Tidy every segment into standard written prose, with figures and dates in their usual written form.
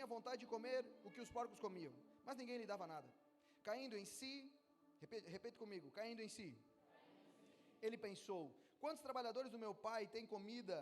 tinha vontade de comer o que os porcos comiam, mas ninguém lhe dava nada. Caindo em si, repete comigo, caindo em si, ele pensou: quantos trabalhadores do meu pai têm comida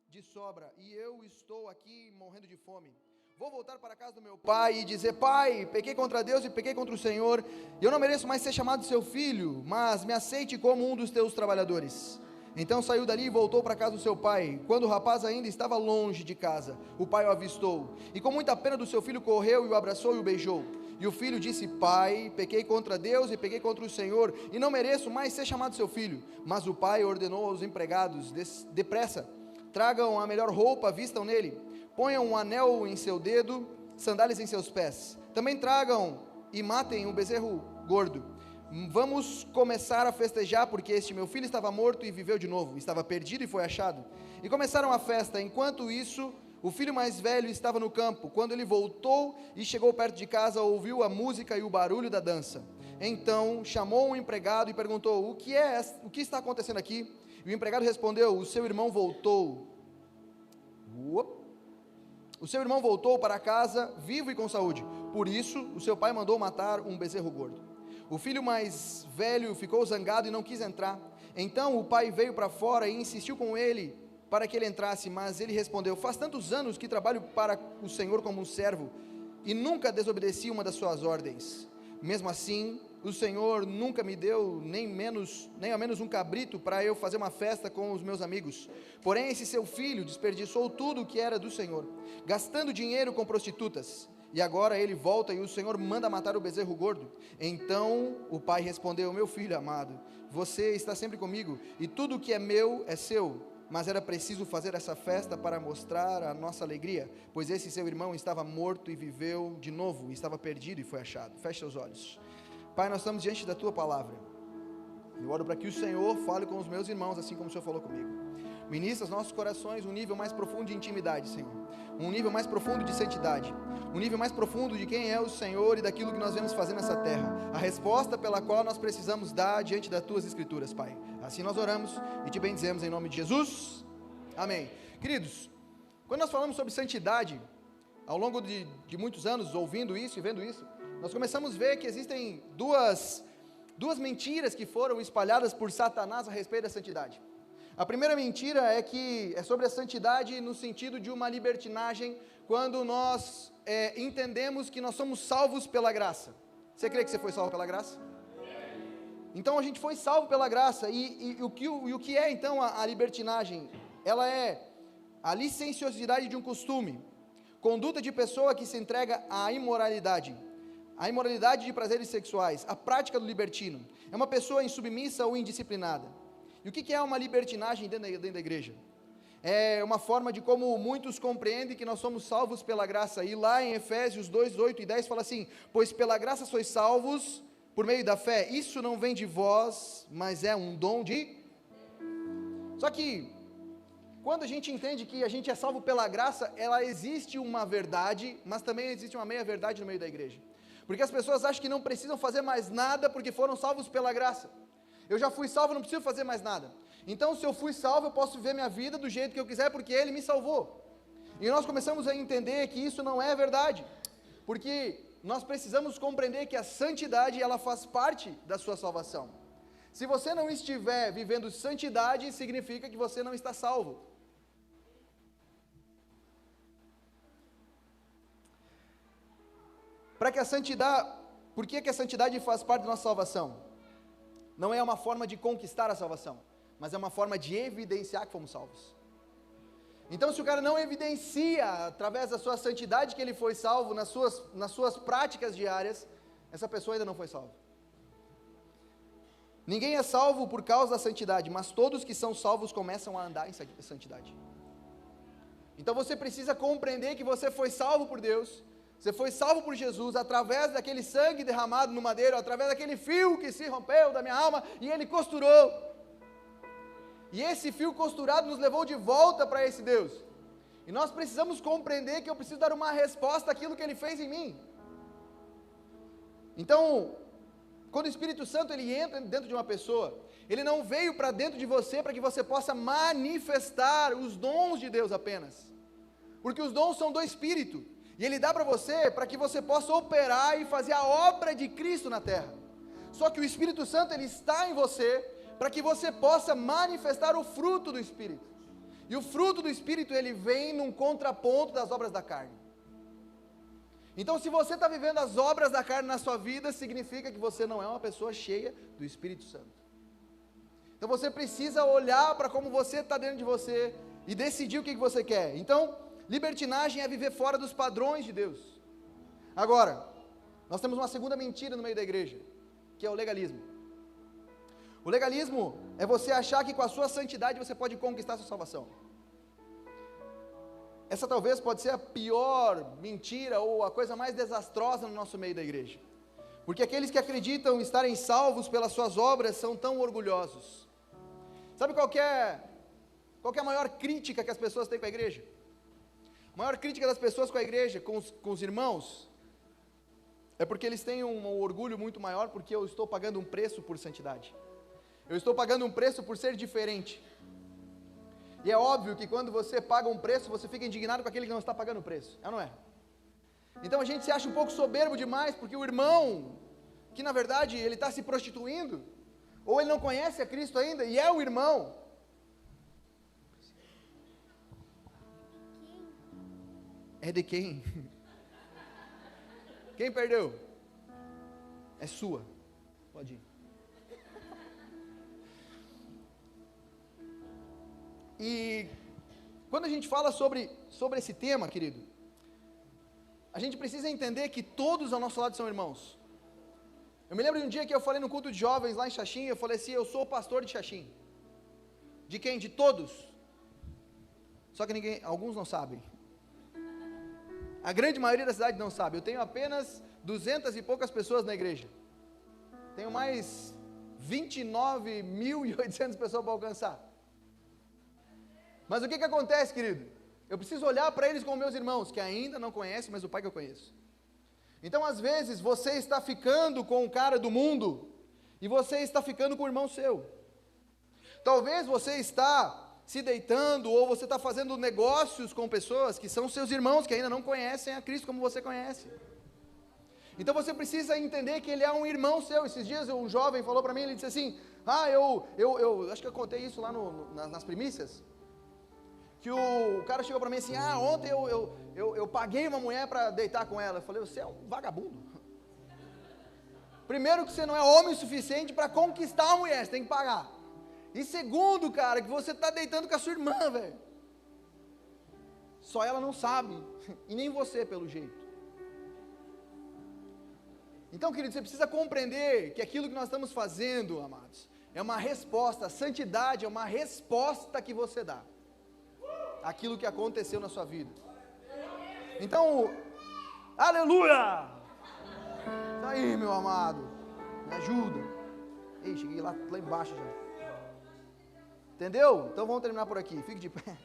de sobra, e eu estou aqui morrendo de fome? Vou voltar para a casa do meu pai e dizer: pai, pequei contra Deus e pequei contra o Senhor, e eu não mereço mais ser chamado seu filho, mas me aceite como um dos teus trabalhadores. Então saiu dali e voltou para a casa do seu pai. Quando o rapaz ainda estava longe de casa, o pai o avistou, e com muita pena do seu filho correu e o abraçou e o beijou. E o filho disse: pai, pequei contra Deus e pequei contra o Senhor, e não mereço mais ser chamado seu filho. Mas o pai ordenou aos empregados: depressa, tragam a melhor roupa, vistam nele, ponham um anel em seu dedo, sandálias em seus pés. Também tragam e matem um bezerro gordo. Vamos começar a festejar, porque este meu filho estava morto e viveu de novo, estava perdido e foi achado. E começaram a festa. Enquanto isso, o filho mais velho estava no campo. Quando ele voltou e chegou perto de casa, ouviu a música e o barulho da dança. Então chamou um empregado e perguntou: o que está acontecendo aqui? E o empregado respondeu: o seu irmão voltou. O seu irmão voltou para casa vivo e com saúde. Por isso, o seu pai mandou matar um bezerro gordo. O filho mais velho ficou zangado e não quis entrar. Então o pai veio para fora e insistiu com ele para que ele entrasse, mas ele respondeu: faz tantos anos que trabalho para o Senhor como um servo, e nunca desobedeci uma das suas ordens. Mesmo assim, o Senhor nunca me deu nem ao menos um cabrito para eu fazer uma festa com os meus amigos. Porém, esse seu filho desperdiçou tudo o que era do Senhor, gastando dinheiro com prostitutas. E agora ele volta e o Senhor manda matar o bezerro gordo. Então o pai respondeu: meu filho amado, você está sempre comigo, e tudo o que é meu é seu. Mas era preciso fazer essa festa para mostrar a nossa alegria, pois esse seu irmão estava morto e viveu de novo, estava perdido e foi achado. Feche seus olhos. Pai, nós estamos diante da tua palavra. Eu oro para que o Senhor fale com os meus irmãos, assim como o Senhor falou comigo. Ministra aos nossos corações um nível mais profundo de intimidade, Senhor, um nível mais profundo de santidade, um nível mais profundo de quem é o Senhor e daquilo que nós vemos fazer nessa terra, a resposta pela qual nós precisamos dar diante das tuas escrituras, Pai. Assim nós oramos e te bendizemos em nome de Jesus, amém. Queridos, quando nós falamos sobre santidade, ao longo de muitos anos, ouvindo isso e vendo isso, nós começamos a ver que existem duas mentiras que foram espalhadas por Satanás a respeito da santidade. A primeira mentira é sobre a santidade no sentido de uma libertinagem, quando nós entendemos que nós somos salvos pela graça. Você crê que você foi salvo pela graça? Então a gente foi salvo pela graça, e o que é então a libertinagem? Ela é a licenciosidade de um costume, conduta de pessoa que se entrega à imoralidade, a imoralidade de prazeres sexuais, a prática do libertino. É uma pessoa insubmissa ou indisciplinada. E o que é uma libertinagem dentro da igreja? É uma forma de como muitos compreendem que nós somos salvos pela graça. E lá em Efésios 2, 8 e 10 fala assim: pois pela graça sois salvos por meio da fé. Isso não vem de vós, mas é um dom de... Só que, quando a gente entende que a gente é salvo pela graça, ela existe uma verdade, mas também existe uma meia verdade no meio da igreja. Porque as pessoas acham que não precisam fazer mais nada porque foram salvos pela graça. Eu já fui salvo, não preciso fazer mais nada. Então, se eu fui salvo, eu posso viver minha vida do jeito que eu quiser, porque Ele me salvou. E nós começamos a entender que isso não é verdade, porque nós precisamos compreender que a santidade, ela faz parte da sua salvação. Se você não estiver vivendo santidade, significa que você não está salvo. Por que a santidade faz parte da nossa salvação? Não é uma forma de conquistar a salvação, mas é uma forma de evidenciar que fomos salvos. Então, se o cara não evidencia, através da sua santidade, que ele foi salvo, nas suas práticas diárias, essa pessoa ainda não foi salva. Ninguém é salvo por causa da santidade, mas todos que são salvos começam a andar em santidade. Então você precisa compreender que você foi salvo por Deus, você foi salvo por Jesus, através daquele sangue derramado no madeiro, através daquele fio que se rompeu da minha alma, e Ele costurou. E esse fio costurado nos levou de volta para esse Deus. E nós precisamos compreender que eu preciso dar uma resposta àquilo que Ele fez em mim. Então, quando o Espírito Santo ele entra dentro de uma pessoa, ele não veio para dentro de você para que você possa manifestar os dons de Deus apenas. Porque os dons são do Espírito. E Ele dá para você, para que você possa operar e fazer a obra de Cristo na terra. Só que o Espírito Santo, ele está em você, para que você possa manifestar o fruto do Espírito. E o fruto do Espírito, ele vem num contraponto das obras da carne. Então, se você está vivendo as obras da carne na sua vida, significa que você não é uma pessoa cheia do Espírito Santo. Então, você precisa olhar para como você está dentro de você e decidir o que você quer. Então, libertinagem é viver fora dos padrões de Deus. Agora, nós temos uma segunda mentira no meio da igreja, que é o legalismo. O legalismo é você achar que com a sua santidade você pode conquistar a sua salvação. Essa talvez pode ser a pior mentira ou a coisa mais desastrosa no nosso meio da igreja. Porque aqueles que acreditam estarem salvos pelas suas obras são tão orgulhosos. Sabe qual que é a maior crítica que as pessoas têm com a igreja? A maior crítica das pessoas com a igreja, com os irmãos, é porque eles têm um orgulho muito maior, porque eu estou pagando um preço por santidade. Eu estou pagando um preço por ser diferente. E é óbvio que quando você paga um preço, você fica indignado com aquele que não está pagando o preço, não é? Então a gente se acha um pouco soberbo demais, porque o irmão, que na verdade ele está se prostituindo, ou ele não conhece a Cristo ainda, e é o irmão. É de quem? Quem perdeu? É sua. Pode ir. E quando a gente fala sobre esse tema, querido, a gente precisa entender que todos ao nosso lado são irmãos. Eu me lembro de um dia que eu falei no culto de jovens lá em Xaxim, eu falei assim, eu sou o pastor de Xaxim. De quem? De todos. Só que alguns não sabem. A grande maioria da cidade não sabe. Eu tenho apenas 200 e poucas pessoas na igreja. Tenho mais 29.800 pessoas para alcançar. Mas o que acontece, querido? Eu preciso olhar para eles como meus irmãos, que ainda não conhecem, mas o Pai que eu conheço. Então, às vezes, você está ficando com o cara do mundo, e você está ficando com o irmão seu. Talvez você está se deitando, ou você está fazendo negócios com pessoas que são seus irmãos, que ainda não conhecem a Cristo como você conhece. Então você precisa entender que ele é um irmão seu. Esses dias um jovem falou para mim, ele disse assim, eu acho que eu contei isso lá nas primícias, que o cara chegou para mim assim, ontem eu paguei uma mulher para deitar com ela. Eu falei, você é um vagabundo. Primeiro que você não é homem o suficiente para conquistar a mulher, você tem que pagar. E segundo, cara, que você está deitando com a sua irmã, velho. Só ela não sabe, e nem você pelo jeito. Então, querido, você precisa compreender que aquilo que nós estamos fazendo, amados, é uma resposta, a santidade é uma resposta que você dá àquilo que aconteceu na sua vida. Então, aleluia! Tá aí, meu amado, me ajuda. Ei, cheguei lá embaixo já. Entendeu? Então vamos terminar por aqui, fique de pé.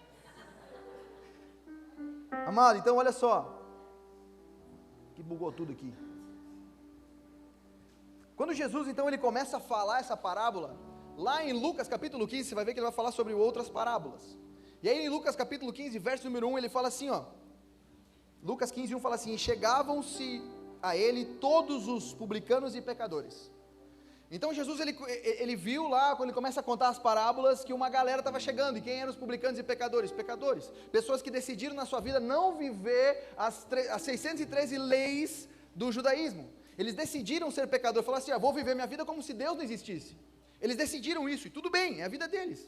Amado, então olha só, que bugou tudo aqui. Quando Jesus então ele começa a falar essa parábola, lá em Lucas capítulo 15, você vai ver que ele vai falar sobre outras parábolas. E aí em Lucas capítulo 15, verso número 1, ele fala assim, Lucas 15, 1 fala assim, chegavam-se a ele todos os publicanos e pecadores. Então Jesus ele viu lá, quando ele começa a contar as parábolas, que uma galera estava chegando. E quem eram os publicanos e pecadores? Pecadores, pessoas que decidiram na sua vida não viver as 613 leis do judaísmo. Eles decidiram ser pecadores, falaram assim, vou viver minha vida como se Deus não existisse. Eles decidiram isso, e tudo bem, é a vida deles.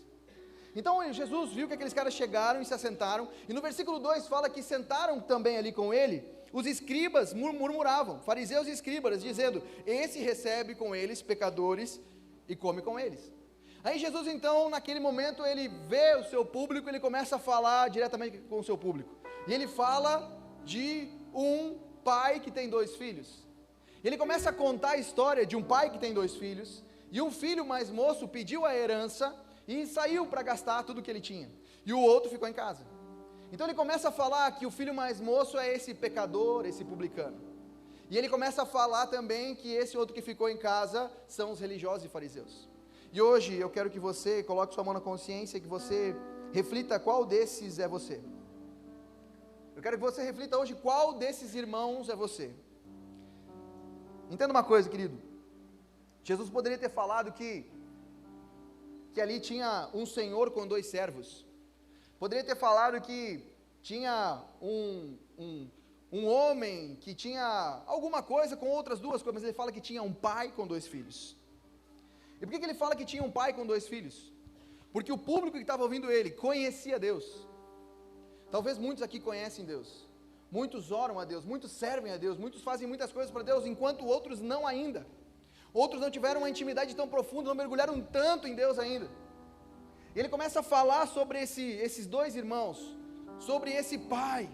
Então Jesus viu que aqueles caras chegaram e se assentaram, e no versículo 2 fala que sentaram também ali com ele os escribas murmuravam, fariseus e escribas, dizendo, esse recebe com eles pecadores e come com eles. Aí Jesus então, naquele momento, ele vê o seu público, ele começa a falar diretamente com o seu público, e ele fala de um pai que tem 2 filhos, ele começa a contar a história de um pai que tem 2 filhos, e um filho mais moço pediu a herança, e saiu para gastar tudo que ele tinha, e o outro ficou em casa. Então ele começa a falar que o filho mais moço é esse pecador, esse publicano. E ele começa a falar também que esse outro que ficou em casa são os religiosos e fariseus. E hoje eu quero que você coloque sua mão na consciência, que você reflita qual desses é você. Eu quero que você reflita hoje qual desses irmãos é você. Entenda uma coisa, querido. Jesus poderia ter falado que ali tinha um senhor com 2 servos. Poderia ter falado que tinha um homem que tinha alguma coisa com outras 2 coisas, mas ele fala que tinha um pai com 2 filhos. E por que ele fala que tinha um pai com 2 filhos? Porque o público que estava ouvindo ele conhecia Deus. Talvez muitos aqui conhecem Deus, muitos oram a Deus, muitos servem a Deus, muitos fazem muitas coisas para Deus, enquanto outros não ainda. Outros não tiveram uma intimidade tão profunda, não mergulharam tanto em Deus ainda. E ele começa a falar sobre esses 2 irmãos, sobre esse pai,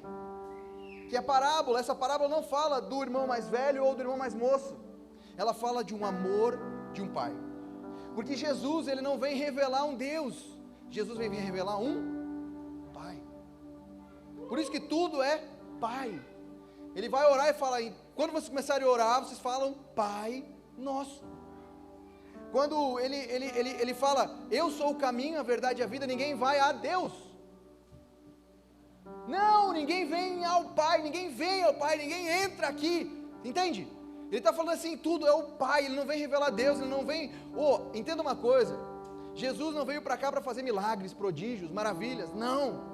que essa parábola não fala do irmão mais velho ou do irmão mais moço, ela fala de um amor de um pai, porque Jesus, ele não vem revelar um Deus, Jesus vem revelar um pai, por isso que tudo é pai. Ele vai orar e fala, quando vocês começarem a orar, vocês falam, Pai Nosso. Quando ele fala, eu sou o caminho, a verdade e a vida, ninguém vai a Deus. Não, ninguém vem ao Pai, ninguém entra aqui, entende? Ele está falando assim, tudo é o Pai, ele não vem revelar Deus, ele não vem, entenda uma coisa, Jesus não veio para cá para fazer milagres, prodígios, maravilhas, não.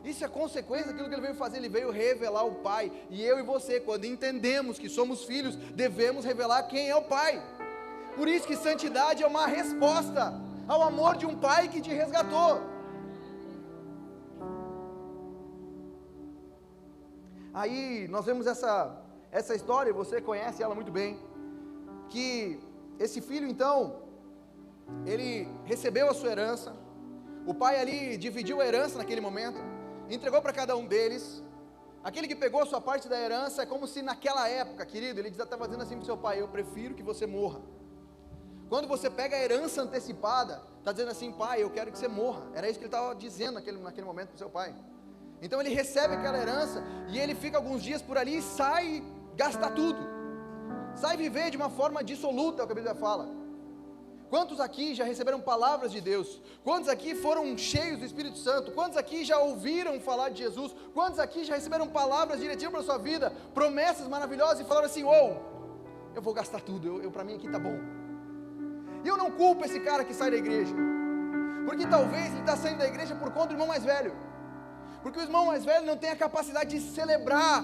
Isso é consequência daquilo que ele veio fazer, ele veio revelar o Pai, e eu e você, quando entendemos que somos filhos, devemos revelar quem é o Pai. Por isso que santidade é uma resposta ao amor de um Pai que te resgatou. Aí nós vemos essa história, você conhece ela muito bem, que esse filho então, ele recebeu a sua herança, o pai ali dividiu a herança naquele momento, entregou para cada um deles. Aquele que pegou a sua parte da herança, é como se naquela época, querido, ele estava dizendo assim para o seu pai, eu prefiro que você morra. Quando você pega a herança antecipada, está dizendo assim, pai, eu quero que você morra. Era isso que ele estava dizendo naquele momento para o seu pai. Então ele recebe aquela herança, e ele fica alguns dias por ali, e sai gastar tudo, sai viver de uma forma dissoluta, é o que a Bíblia fala. Quantos aqui já receberam palavras de Deus? Quantos aqui foram cheios do Espírito Santo? Quantos aqui já ouviram falar de Jesus? Quantos aqui já receberam palavras diretivas para a sua vida, promessas maravilhosas, e falaram assim, eu vou gastar tudo, para mim aqui está bom. E eu não culpo esse cara que sai da igreja, porque talvez ele está saindo da igreja por conta do irmão mais velho, porque o irmão mais velho não tem a capacidade de celebrar,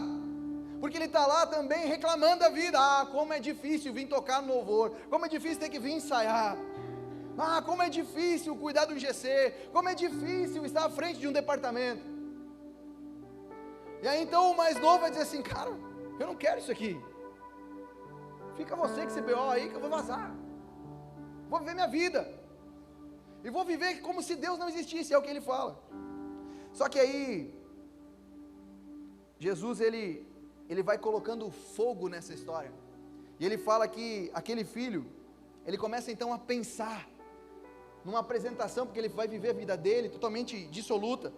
porque ele está lá também reclamando da vida. Como é difícil vir tocar no louvor, como é difícil ter que vir ensaiar, como é difícil cuidar do GC, como é difícil estar à frente de um departamento. E aí então o mais novo vai dizer assim, cara, eu não quero isso aqui, fica você que CBO aí que eu vou vazar, vou viver minha vida, e vou viver como se Deus não existisse, é o que ele fala. Só que aí, Jesus ele vai colocando fogo nessa história, e ele fala que aquele filho, ele começa então a pensar, numa apresentação, porque ele vai viver a vida dele, totalmente dissoluta,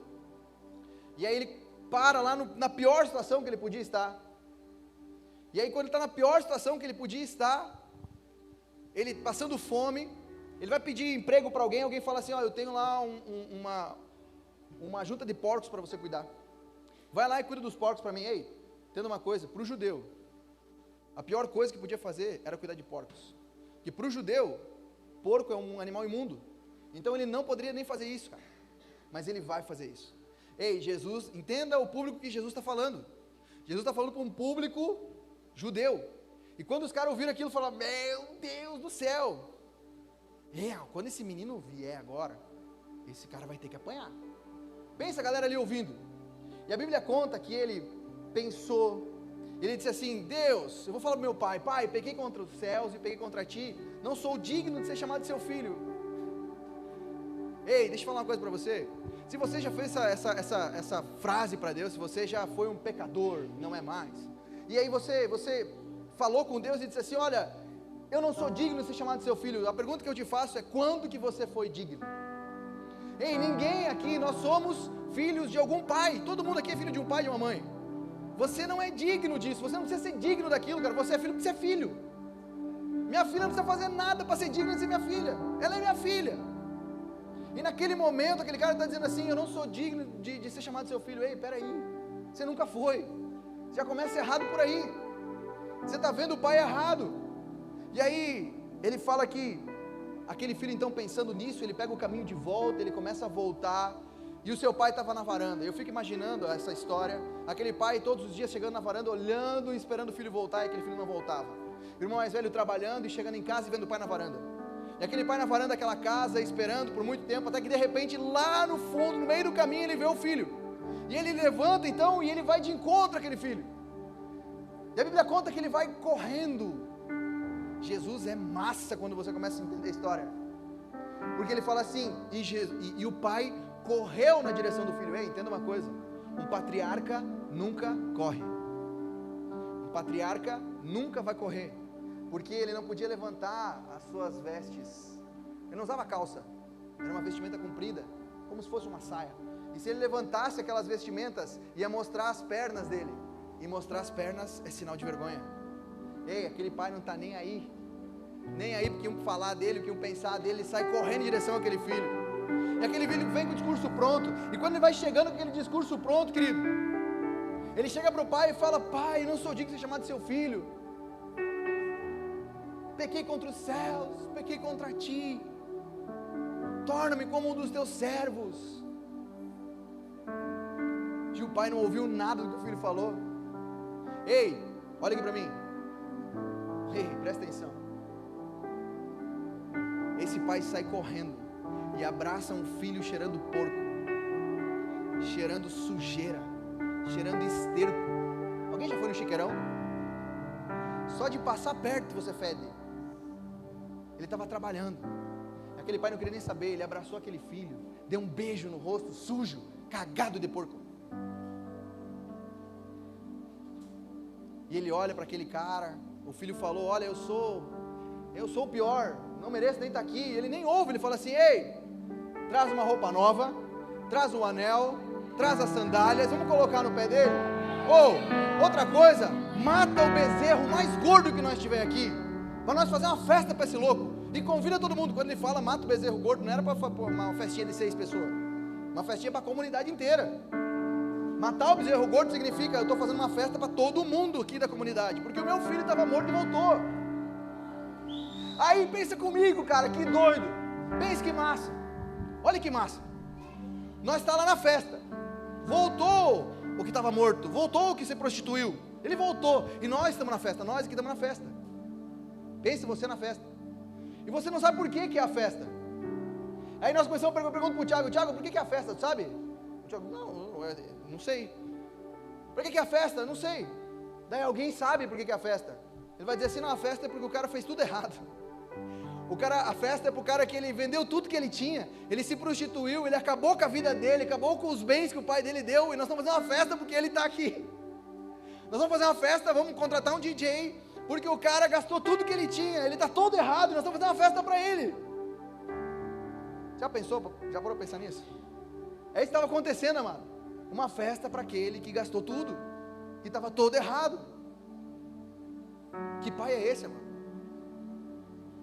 e aí ele para lá na pior situação que ele podia estar, e aí quando ele está na pior situação que ele podia estar, ele passando fome, ele vai pedir emprego para alguém, alguém fala assim, eu tenho lá uma junta de porcos para você cuidar, vai lá e cuida dos porcos para mim. Entenda uma coisa, para o judeu, a pior coisa que podia fazer era cuidar de porcos, que para o judeu, porco é um animal imundo, então ele não poderia nem fazer isso, cara, mas ele vai fazer isso. Jesus, entenda o público que Jesus está falando, Jesus está falando para um público judeu, e quando os caras ouviram aquilo, falaram, meu Deus do céu, quando esse menino vier agora, esse cara vai ter que apanhar. Pensa a galera ali ouvindo, e a Bíblia conta que ele pensou, ele disse assim, Deus, eu vou falar para meu pai, pequei contra os céus e pequei contra ti, não sou digno de ser chamado de seu filho. Deixa eu falar uma coisa para você, se você já fez essa frase para Deus, se você já foi um pecador, não é mais, e aí você falou com Deus e disse assim, olha, eu não sou digno de ser chamado de seu filho, a pergunta que eu te faço é, quando que você foi digno? Ninguém aqui, nós somos filhos de algum pai, todo mundo aqui é filho de um pai e de uma mãe, você não é digno disso, você não precisa ser digno daquilo, cara, você é filho porque você é filho, minha filha não precisa fazer nada para ser digna de ser minha filha, ela é minha filha, e naquele momento, aquele cara está dizendo assim, eu não sou digno de ser chamado de seu filho. Peraí, Você nunca foi. Já começa errado por aí. Você está vendo o pai errado. E aí, ele fala que aquele filho então pensando nisso, ele pega o caminho de volta, ele começa a voltar, e o seu pai estava na varanda. Eu fico imaginando essa história, aquele pai todos os dias chegando na varanda, olhando e esperando o filho voltar, e aquele filho não voltava. O irmão mais velho trabalhando e chegando em casa e vendo o pai na varanda. E aquele pai na varanda daquela casa, esperando por muito tempo, até que de repente lá no fundo, no meio do caminho, ele vê o filho. E ele levanta então, e ele vai de encontro àquele filho. E a Bíblia conta que ele vai correndo. Jesus é massa quando você começa a entender a história, porque ele fala assim, e o pai correu na direção do filho. Ei, entenda uma coisa, um patriarca nunca corre, um patriarca nunca vai correr, porque ele não podia levantar as suas vestes, ele não usava calça, era uma vestimenta comprida, como se fosse uma saia, e se ele levantasse aquelas vestimentas, ia mostrar as pernas dele, e mostrar as pernas é sinal de vergonha. Ei, aquele pai não está nem aí porque iam falar dele, porque iam pensar dele, ele sai correndo em direção àquele filho, e aquele filho vem com o discurso pronto, e quando ele vai chegando com aquele discurso pronto, querido, ele chega para o pai e fala: pai, eu não sou digno de ser chamado seu filho, pequei contra os céus, pequei contra ti, torna-me como um dos teus servos. E o pai não ouviu nada do que o filho falou. Ei, olha aqui para mim. Ei, presta atenção. Esse pai sai correndo e abraça um filho cheirando porco, cheirando sujeira, cheirando esterco. Alguém já foi no chiqueirão? Só de passar perto você fede. Ele estava trabalhando. Aquele pai não queria nem saber. Ele abraçou aquele filho, deu um beijo no rosto, sujo, cagado de porco. E ele olha para aquele cara. O filho falou: olha, eu sou o pior, não mereço nem estar aqui. Ele nem ouve, ele fala assim: ei, traz uma roupa nova, traz um anel, traz as sandálias, vamos colocar no pé dele. Ou, outra coisa, mata o bezerro mais gordo que nós tiver aqui, para nós fazer uma festa para esse louco, e convida todo mundo. Quando ele fala mata o bezerro gordo, não era para uma festinha de 6 pessoas, uma festinha para a comunidade inteira. Matar o bezerro gordo significa: eu estou fazendo uma festa para todo mundo aqui da comunidade, porque o meu filho estava morto e voltou. Aí pensa comigo, cara, que doido. Pensa que massa. Olha que massa. Nós está lá na festa. Voltou o que estava morto, voltou o que se prostituiu. Ele voltou, e nós estamos na festa, nós aqui estamos na festa. Pense você na festa, e você não sabe por que é a festa. Aí nós começamos a perguntar para o Tiago: Tiago, por que é a festa, tu sabe? O Tiago: não sei. Por que é a festa? Não sei. Daí alguém sabe por que é a festa. Ele vai dizer assim: não, a festa é porque o cara fez tudo errado. A festa é para o cara que ele vendeu tudo que ele tinha, ele se prostituiu, ele acabou com a vida dele, acabou com os bens que o pai dele deu, e nós estamos fazendo uma festa porque ele está aqui. Nós vamos fazer uma festa, vamos contratar um DJ, porque o cara gastou tudo que ele tinha, ele está todo errado, e nós estamos fazendo uma festa para ele. Já pensou, já parou para pensar nisso? É isso que estava acontecendo, amado. Uma festa para aquele que gastou tudo, que estava todo errado. Que pai é esse, amado?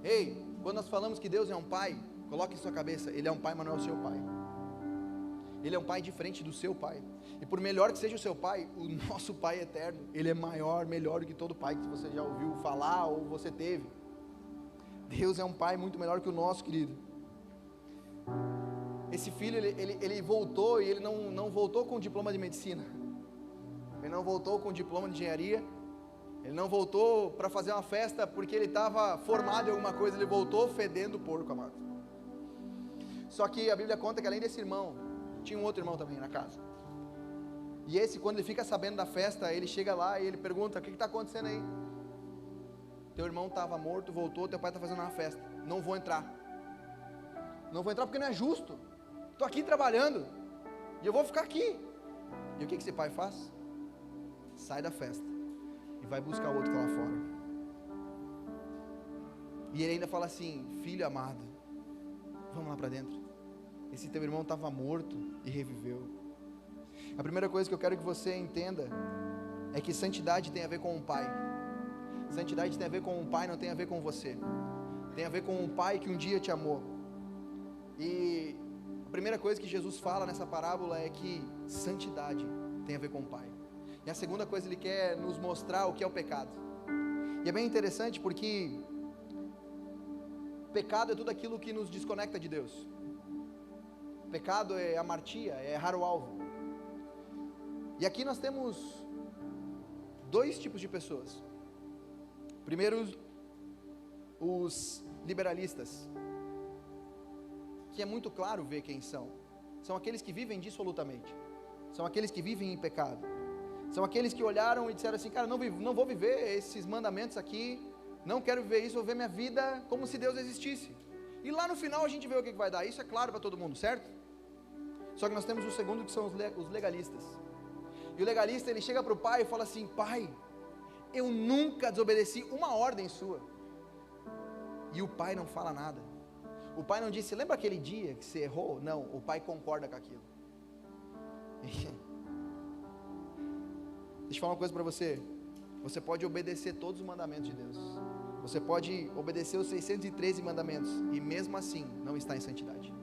Ei, quando nós falamos que Deus é um pai, coloque em sua cabeça: Ele é um pai, mas não é o seu pai. Ele é um pai diferente do seu pai. E por melhor que seja o seu pai, o nosso pai eterno, ele é maior, melhor do que todo pai que você já ouviu falar ou você teve. Deus é um pai muito melhor que o nosso, querido. Esse filho, ele voltou, e ele não voltou com diploma de medicina, ele não voltou com diploma de engenharia, ele não voltou para fazer uma festa porque ele estava formado em alguma coisa, ele voltou fedendo porco, amado. Só que a Bíblia conta que além desse irmão, tinha um outro irmão também na casa, e esse, quando ele fica sabendo da festa, ele chega lá e ele pergunta: o que está acontecendo aí? Teu irmão estava morto, voltou, teu pai está fazendo uma festa. Não vou entrar porque não é justo, estou aqui trabalhando, e eu vou ficar aqui. E o que esse pai faz? Sai da festa e vai buscar outro que está lá fora. E ele ainda fala assim: filho amado, vamos lá para dentro, esse teu irmão estava morto e reviveu. A primeira coisa que eu quero que você entenda é que santidade tem a ver com um pai. Santidade tem a ver com um pai, não tem a ver com você. Tem a ver com um pai que um dia te amou. E a primeira coisa que Jesus fala nessa parábola é que santidade tem a ver com o pai. E a segunda coisa, ele quer nos mostrar o que é o pecado. E é bem interessante porque pecado é tudo aquilo que nos desconecta de Deus. Pecado é amartia, é errar o alvo. E aqui nós temos dois tipos de pessoas. Primeiro, os liberalistas, que é muito claro ver quem são. São aqueles que vivem dissolutamente. São aqueles que vivem em pecado. São aqueles que olharam e disseram assim, cara, não vou viver esses mandamentos aqui, não quero viver isso, vou ver minha vida como se Deus existisse. E lá no final a gente vê o que vai dar. Isso é claro para todo mundo, certo? Só que nós temos o segundo, que são os legalistas. E o legalista, ele chega para o pai e fala assim, pai, eu nunca desobedeci uma ordem sua. E o pai não fala nada. O pai não disse, lembra aquele dia que você errou? Não, o pai concorda com aquilo. Deixa eu falar uma coisa para você. Você pode obedecer todos os mandamentos de Deus. Você pode obedecer os 613 mandamentos e mesmo assim não estar em santidade.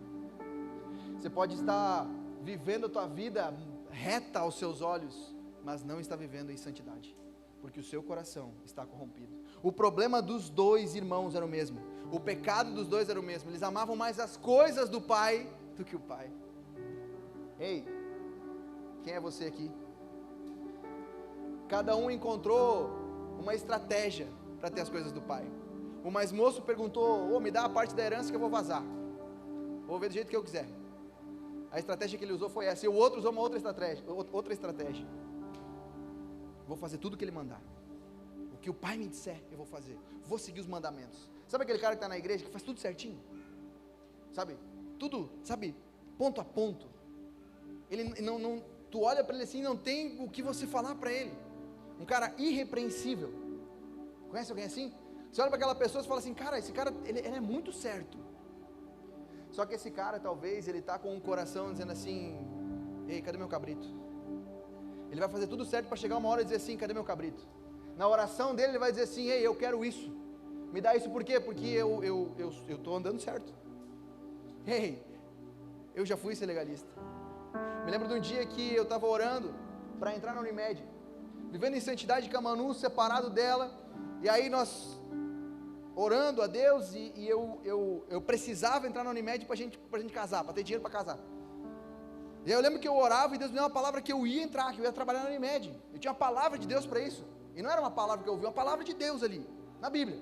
Você pode estar vivendo a tua vida reta aos seus olhos, mas não está vivendo em santidade, porque o seu coração está corrompido. O problema dos dois irmãos era o mesmo. O pecado dos dois era o mesmo. Eles amavam mais as coisas do pai do que o pai. Ei, quem é você aqui? Cada um encontrou uma estratégia para ter as coisas do pai. O mais moço perguntou, me dá a parte da herança que eu vou vazar. Vou ver do jeito que eu quiser. A estratégia que ele usou foi essa. E o outro usou uma outra estratégia. Vou fazer tudo o que ele mandar. O que o pai me disser, eu vou fazer. Vou seguir os mandamentos. Sabe aquele cara que está na igreja, que faz tudo certinho? Sabe? Tudo, sabe? Ponto a ponto. Ele não, tu olha para ele assim, não tem o que você falar para ele. Um cara irrepreensível. Conhece alguém assim? Você olha para aquela pessoa e fala assim, cara, esse cara, ele é muito certo. Só que esse cara, talvez, ele está com um coração dizendo assim, ei, cadê meu cabrito? Ele vai fazer tudo certo para chegar uma hora e dizer assim, cadê meu cabrito? Na oração dele, ele vai dizer assim, ei, eu quero isso. Me dá isso por quê? Porque eu estou andando certo. Ei, eu já fui ser legalista. Me lembro de um dia que eu estava orando para entrar na Unimed, vivendo em santidade com a Manu, separado dela, e aí nós orando a Deus, e eu precisava entrar na Unimed para a gente casar, para ter dinheiro para casar. E aí eu lembro que eu orava e Deus me deu uma palavra que eu ia entrar, que eu ia trabalhar na Unimed. Eu tinha uma palavra de Deus para isso, e não era uma palavra que eu ouvi, uma palavra de Deus ali, na Bíblia.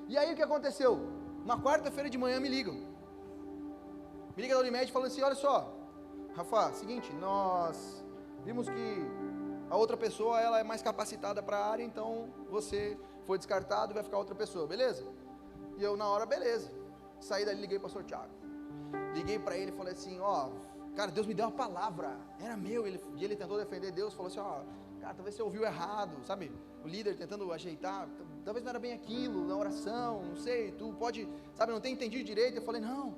E aí o que aconteceu? Uma quarta-feira de manhã me liga da Unimed falando assim, olha só, Rafa, seguinte, nós vimos que a outra pessoa, ela é mais capacitada para a área, então você foi descartado e vai ficar outra pessoa, beleza? E eu na hora, beleza. Saí dali, liguei para o pastor Thiago. Liguei para ele e falei assim, cara, Deus me deu uma palavra, era meu, e ele tentou defender Deus, falou assim, cara, talvez você ouviu errado, sabe? O líder tentando ajeitar, talvez não era bem aquilo, na oração, não sei, tu pode, sabe, não tem entendido direito. Eu falei, não.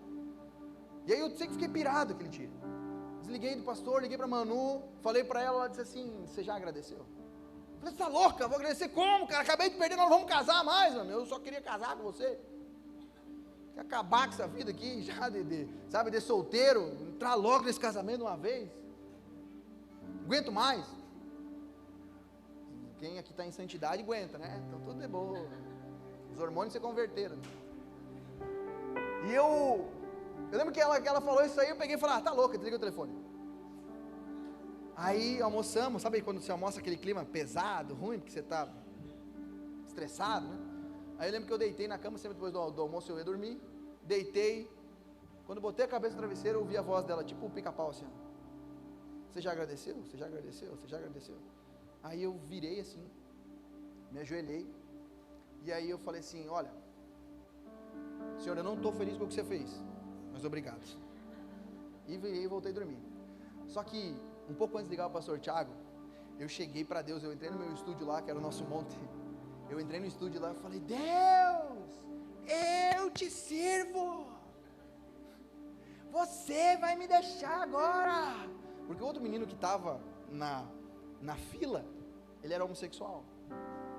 E aí eu sei que fiquei pirado aquele dia. Desliguei do pastor, liguei para Manu, falei para ela, ela disse assim, você já agradeceu? Eu falei, você tá louca? Vou agradecer como, cara? Acabei de perder, nós não vamos casar mais, mano. Eu só queria casar com você. Quer acabar com essa vida aqui, já sabe, de solteiro, entrar logo nesse casamento de uma vez. Não aguento mais. Quem aqui está em santidade aguenta, né? Então tudo é boa. Os hormônios se converteram. E eu lembro que ela falou isso aí, eu peguei e falei, tá louca, desliguei o telefone. Aí almoçamos, sabe quando você almoça aquele clima pesado, ruim, porque você está estressado, né? Aí eu lembro que eu deitei na cama, sempre depois do almoço eu ia dormir, deitei, quando botei a cabeça no travesseiro, eu ouvi a voz dela, tipo um pica-pau assim, você já agradeceu? Você já agradeceu? Você já agradeceu? Aí eu virei assim, me ajoelhei, e aí eu falei assim, olha, Senhor, eu não estou feliz com o que você fez, mas obrigado. E virei e voltei a dormir. Só que, um pouco antes de ligar o pastor Thiago, eu cheguei para Deus, eu entrei no meu estúdio lá, que era o nosso monte, eu entrei no estúdio lá e falei, Deus, eu te sirvo, você vai me deixar agora, porque o outro menino que estava na fila, ele era homossexual,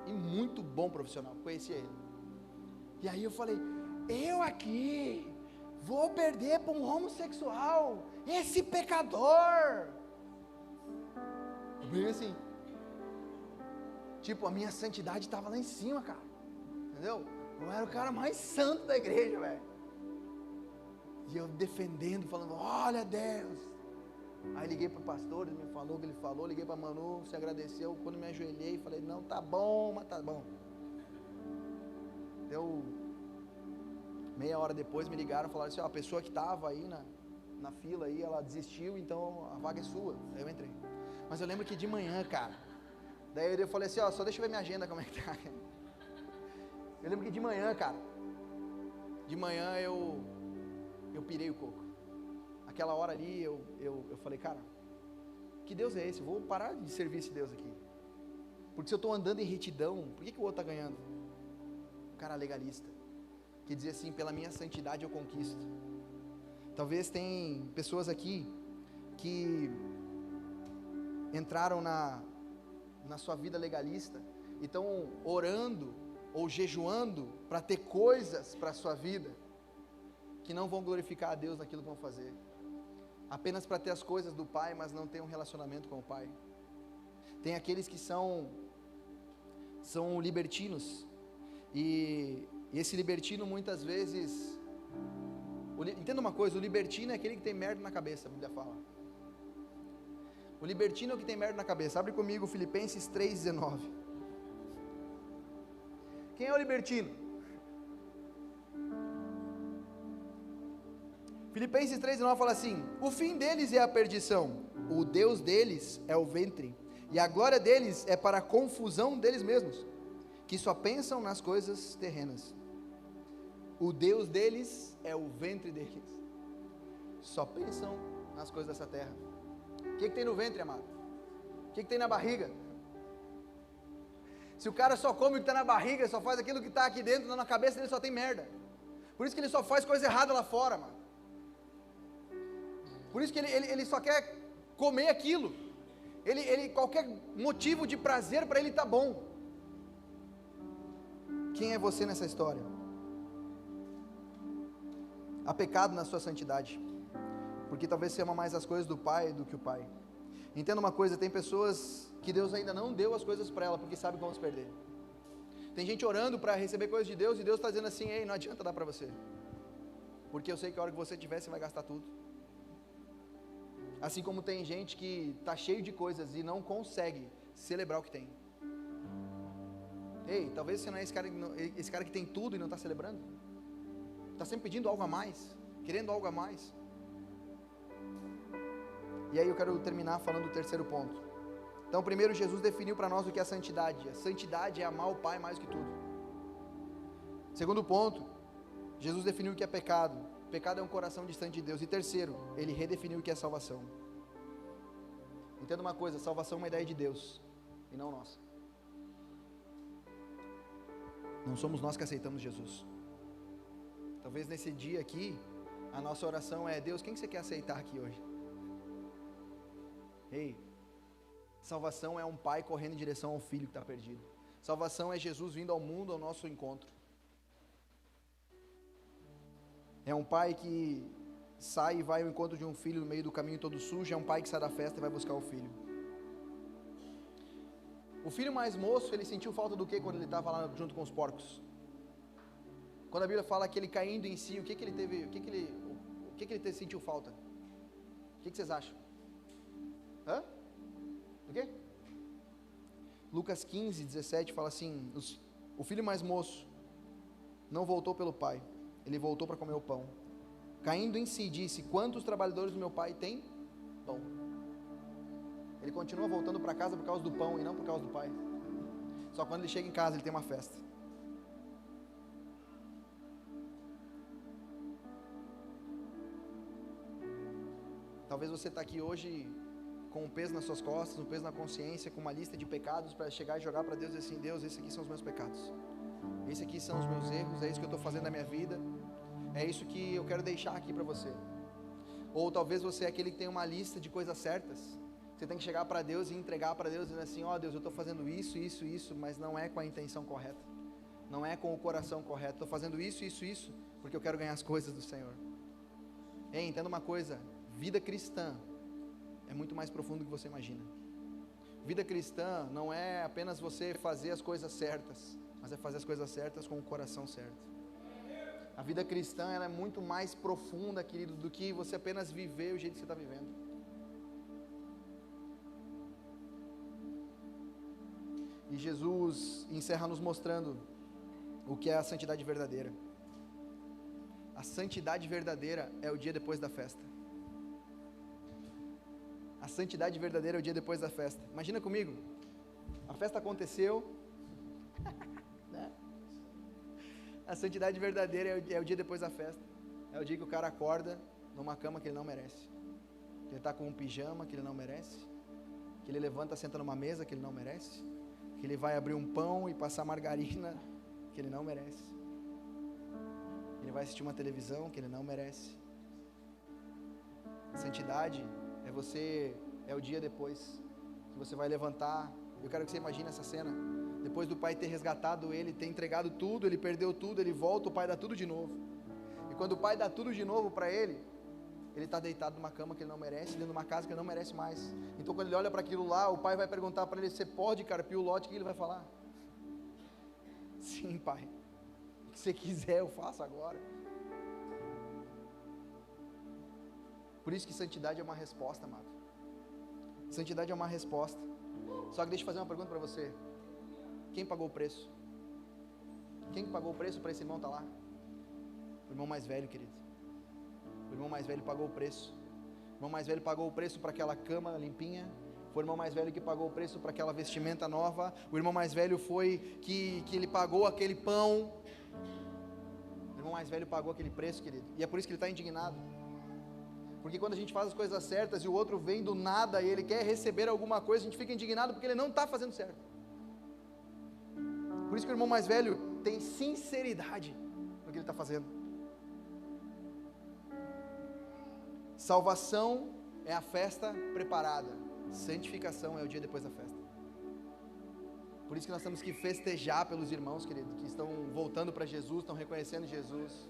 e muito bom profissional, conhecia ele, e aí eu falei, eu aqui, vou perder para um homossexual, esse pecador, bem assim, Tipo, a minha santidade estava lá em cima, cara. Entendeu? Eu era o cara mais santo da igreja, velho. E eu defendendo, falando, olha Deus. Aí liguei para o pastor, ele me falou o que ele falou, liguei para Manu, se agradeceu. Quando me ajoelhei, falei, não, tá bom, mas tá bom. Deu meia hora depois, me ligaram, falaram assim, ó, a pessoa que estava aí na fila aí, ela desistiu, então a vaga é sua. Aí eu entrei. Mas eu lembro que de manhã, cara, daí eu falei assim, ó, só deixa eu ver minha agenda como é que tá. Eu lembro que de manhã, cara, de manhã eu pirei o coco. Aquela hora ali, eu falei, cara, que Deus é esse? Eu vou parar de servir esse Deus aqui. Porque se eu estou andando em retidão, por que o outro está ganhando? Um cara legalista, que dizia assim, pela minha santidade eu conquisto. Talvez tem pessoas aqui que entraram na sua vida legalista e estão orando ou jejuando para ter coisas para a sua vida que não vão glorificar a Deus naquilo que vão fazer, apenas para ter as coisas do Pai, mas não ter um relacionamento com o Pai. Tem aqueles que são libertinos, e esse libertino muitas vezes, entenda uma coisa, o libertino é aquele que tem merda na cabeça, a Bíblia fala. O libertino é o que tem merda na cabeça. Abre comigo Filipenses 3,19. Quem é o libertino? Filipenses 3,19 fala assim, o fim deles é a perdição, o Deus deles é o ventre, e a glória deles é para a confusão deles mesmos, que só pensam nas coisas terrenas. O Deus deles é o ventre deles, só pensam nas coisas dessa terra. O que tem no ventre, amado? O que tem na barriga? Se o cara só come o que está na barriga, só faz aquilo que está aqui dentro, na cabeça dele só tem merda. Por isso que ele só faz coisa errada lá fora, mano. Por isso que ele só quer comer aquilo. Qualquer motivo de prazer para ele está bom. Quem é você nessa história? Há pecado na sua santidade, porque talvez você ama mais as coisas do Pai do que o Pai. Entenda uma coisa, tem pessoas que Deus ainda não deu as coisas para ela, porque sabe que vão se perder. Tem gente orando para receber coisas de Deus, e Deus está dizendo assim, ei, não adianta dar para você, porque eu sei que a hora que você tiver, você vai gastar tudo. Assim como tem gente que está cheio de coisas e não consegue celebrar o que tem. Ei, talvez você não é esse cara que tem tudo e não está celebrando. Está sempre pedindo algo a mais, querendo algo a mais. E aí eu quero terminar falando do terceiro ponto. Então, primeiro, Jesus definiu para nós o que é a santidade. A santidade é amar o Pai mais do que tudo. Segundo ponto, Jesus definiu o que é pecado. Pecado é um coração distante de Deus. E terceiro, ele redefiniu o que é salvação. Entenda uma coisa, salvação é uma ideia de Deus e não nossa. Não somos nós que aceitamos Jesus. Talvez nesse dia aqui, a nossa oração é, Deus, quem você quer aceitar aqui hoje? Ei, salvação é um pai correndo em direção ao filho que está perdido. Salvação é Jesus vindo ao mundo ao nosso encontro. É um pai que sai e vai ao encontro de um filho no meio do caminho todo sujo. É um pai que sai da festa e vai buscar o filho. O filho mais moço, ele sentiu falta do que quando ele estava lá junto com os porcos? Quando a Bíblia fala que ele caindo em si, o que ele teve, o que ele sentiu falta? O que vocês acham? Hã? O quê? Lucas 15, 17 fala assim, o filho mais moço não voltou pelo pai, ele voltou para comer o pão. Caindo em si, disse, quantos trabalhadores do meu pai têm pão? Ele continua voltando para casa por causa do pão e não por causa do pai. Só quando ele chega em casa, ele tem uma festa. Talvez você está aqui hoje com um peso nas suas costas, um peso na consciência, com uma lista de pecados para chegar e jogar para Deus e dizer assim, Deus, esses aqui são os meus pecados. Esses aqui são os meus erros, é isso que eu estou fazendo na minha vida, é isso que eu quero deixar aqui para você. Ou talvez você é aquele que tem uma lista de coisas certas, você tem que chegar para Deus e entregar para Deus, dizendo assim, ó Deus, eu estou fazendo isso, isso, isso, mas não é com a intenção correta, não é com o coração correto, estou fazendo isso, isso, isso, porque eu quero ganhar as coisas do Senhor. Ei, entenda uma coisa, vida cristã é muito mais profundo do que você imagina. Vida cristã não é apenas você fazer as coisas certas, mas é fazer as coisas certas com o coração certo. A vida cristã, ela é muito mais profunda, querido, do que você apenas viver o jeito que você está vivendo. E Jesus encerra nos mostrando o que é a santidade verdadeira. A santidade verdadeira é o dia depois da festa. A santidade verdadeira é o dia depois da festa. Imagina comigo, a festa aconteceu, né? A santidade verdadeira é o dia depois da festa. É o dia que o cara acorda numa cama que ele não merece, que ele está com um pijama que ele não merece, que ele levanta, senta numa mesa que ele não merece, que ele vai abrir um pão e passar margarina que ele não merece, ele vai assistir uma televisão que ele não merece. Santidade é o dia depois, que você vai levantar. Eu quero que você imagine essa cena, depois do pai ter resgatado ele, ter entregado tudo, ele perdeu tudo, ele volta, o pai dá tudo de novo, e quando o pai dá tudo de novo para ele está deitado numa cama que ele não merece, dentro de uma casa que ele não merece mais. Então quando ele olha para aquilo lá, o pai vai perguntar para ele: você pode carpir o lote? O que ele vai falar? Sim, pai, o que você quiser eu faço agora. Por isso que santidade é uma resposta, amado. Santidade é uma resposta. Só que deixa eu fazer uma pergunta para você: quem pagou o preço? Quem pagou o preço para esse irmão estar lá? O irmão mais velho, querido. O irmão mais velho pagou o preço. O irmão mais velho pagou o preço para aquela cama limpinha. Foi o irmão mais velho que pagou o preço para aquela vestimenta nova. O irmão mais velho foi que ele pagou aquele pão. O irmão mais velho pagou aquele preço, querido. E é por isso que ele está indignado. Porque quando a gente faz as coisas certas e o outro vem do nada e ele quer receber alguma coisa, a gente fica indignado porque ele não está fazendo certo. Por isso que o irmão mais velho tem sinceridade no que ele está fazendo. Salvação é a festa preparada, santificação é o dia depois da festa. Por isso que nós temos que festejar pelos irmãos, querido, que estão voltando para Jesus, estão reconhecendo Jesus.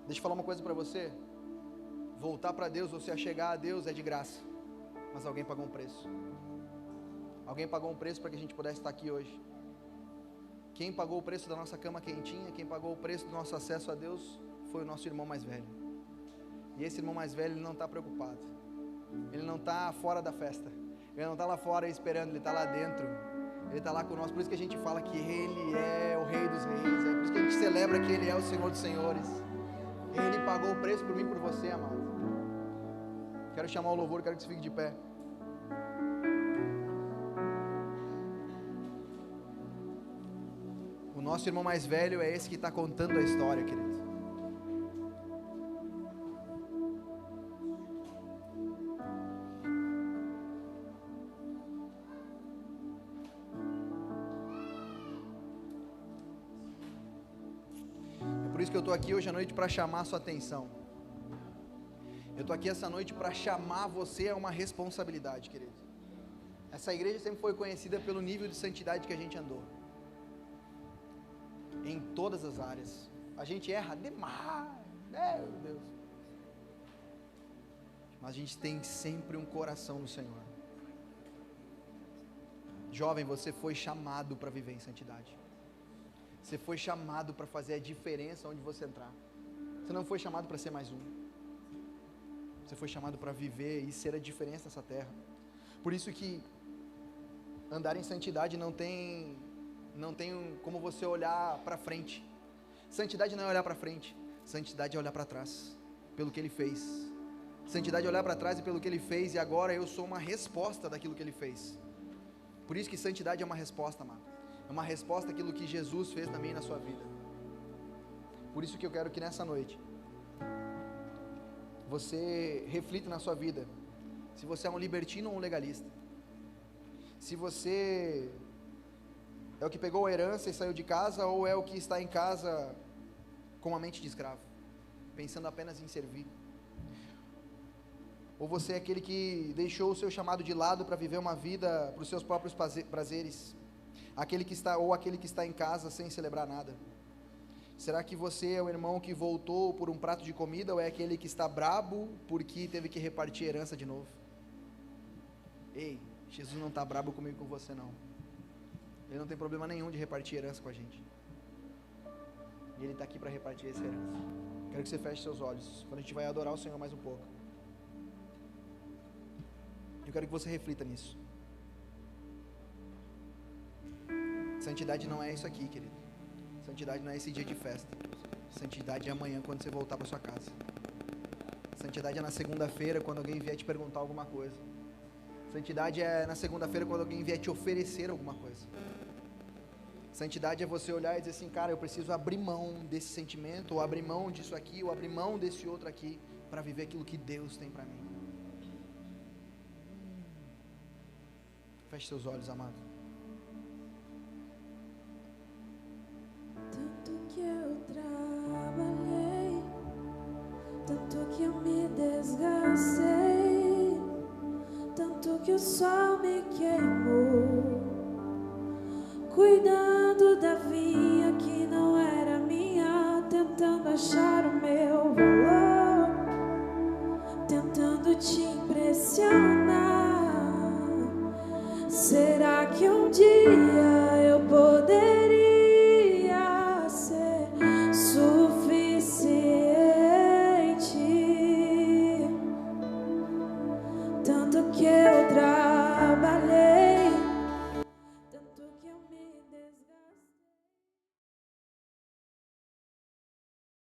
Deixa eu falar uma coisa para você: voltar para Deus ou se achegar a Deus é de graça, mas alguém pagou um preço. Alguém pagou um preço para que a gente pudesse estar aqui hoje. Quem pagou o preço da nossa cama quentinha, quem pagou o preço do nosso acesso a Deus, foi o nosso irmão mais velho. E esse irmão mais velho, ele não está preocupado, ele não está fora da festa, ele não está lá fora esperando, ele está lá dentro, ele está lá conosco. Por isso que a gente fala que Ele é o Rei dos Reis, é por isso que a gente celebra que Ele é o Senhor dos Senhores. Ele pagou o preço por mim e por você, amado. Quero chamar o louvor, quero que você fique de pé. O nosso irmão mais velho é esse que está contando a história, querido. Por isso que eu estou aqui hoje à noite para chamar a sua atenção. Eu estou aqui essa noite para chamar você a uma responsabilidade, querido. Essa igreja sempre foi conhecida pelo nível de santidade que a gente andou. Em todas as áreas. A gente erra demais, meu Deus. Mas a gente tem sempre um coração no Senhor. Jovem, você foi chamado para viver em santidade. Você foi chamado para fazer a diferença onde você entrar. Você não foi chamado para ser mais um. Você foi chamado para viver e ser a diferença nessa terra. Por isso que andar em santidade não tem como você olhar para frente. Santidade não é olhar para frente. Santidade é olhar para trás, pelo que Ele fez. Santidade é olhar para trás e pelo que Ele fez, e agora eu sou uma resposta daquilo que Ele fez. Por isso que santidade é uma resposta, amado. É uma resposta àquilo que Jesus fez na minha e na sua vida. Por isso que eu quero que nessa noite você reflita na sua vida, se você é um libertino ou um legalista. Se você é o que pegou a herança e saiu de casa, ou é o que está em casa com a mente de escravo, pensando apenas em servir. Ou você é aquele que deixou o seu chamado de lado para viver uma vida para os seus próprios prazeres. Aquele que está em casa sem celebrar nada. Será que você é o irmão que voltou por um prato de comida ou é aquele que está brabo porque teve que repartir herança de novo? Ei, Jesus não está brabo comigo e com você não. Ele não tem problema nenhum de repartir herança com a gente. E Ele está aqui para repartir essa herança. Quero que você feche seus olhos, quando a gente vai adorar o Senhor mais um pouco. Eu quero que você reflita nisso. Santidade não é isso aqui, querido. Santidade não é esse dia de festa. Santidade é amanhã quando você voltar para sua casa. Santidade é na segunda-feira quando alguém vier te perguntar alguma coisa. Santidade é na segunda-feira quando alguém vier te oferecer alguma coisa. Santidade é você olhar e dizer assim, cara, eu preciso abrir mão desse sentimento, ou abrir mão disso aqui, ou abrir mão desse outro aqui, para viver aquilo que Deus tem para mim. Feche seus olhos, amado. Tanto que eu trabalhei, tanto que eu me desgastei, tanto que o sol me queimou, cuidando da vinha que não era minha, tentando achar o meu valor, tentando te impressionar. Será que um dia eu poderia ser suficiente? Tanto que eu